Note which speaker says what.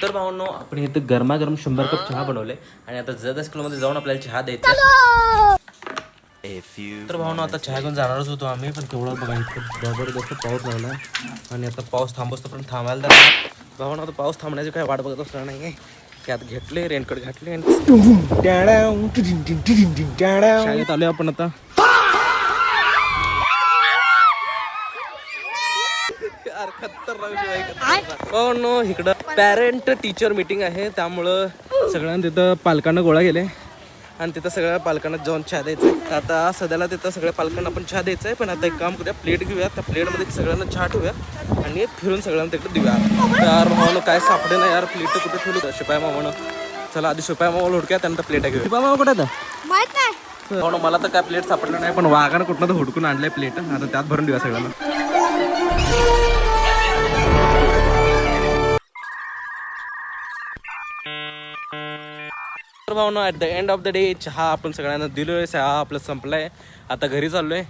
Speaker 1: तर भावांनो आपण इथं गरमागरम 100 कप चहा बनवले आणि आता जदस किलोमध्ये जाऊन आपल्याला चहा द्यायचा. तर भावांनो आता चहा घेऊन जाणारच होतो आम्ही, पण तेवढं बघा इतकं जबरदस्त पाऊस लागला आणि आता पाऊस थांबवतो पण थांबायला तर भावांनो आता पाऊस थांबण्याची काय वाट बघत असणार नाही. त्यात घेतले रेनकोट घातले आणि शाळेत आलोय आपण आता. भावांनो इकडं पॅरेंट टीचर मीटिंग आहे, त्यामुळं सगळ्यांना तिथं पालकांना गोळा गेले आणि तिथं सगळ्या पालकांना जाऊन चहा द्यायचं आहे. आता सध्याला तिथं सगळ्या पालकांना आपण चहा द्यायचं आहे, पण आता एक काम करूया, प्लेट घेऊया, त्या प्लेटमध्ये सगळ्यांना चहा ठेवूया आणि फिरून सगळ्यांना तिकडे देऊया. यार भावानं काय सापडे ना यार, प्लेट कुठे ठेवलं शिपाई मामानं. चला आधी शिपाई मामाला हुडक्या, त्यानंतर प्लेट घेऊया. शिपाई मामा कुठे आता मला तर काय प्लेट सापडलं नाही, पण वाघानं कुठनं तर हुडकून आणलंय प्लेट. आता त्यात भरून देऊया सगळ्यांना. तर भावना at the end of the day चहा आपण सगळ्यांना दिलोय, चहा आपलं संपलाय. आता घरी चाललोय.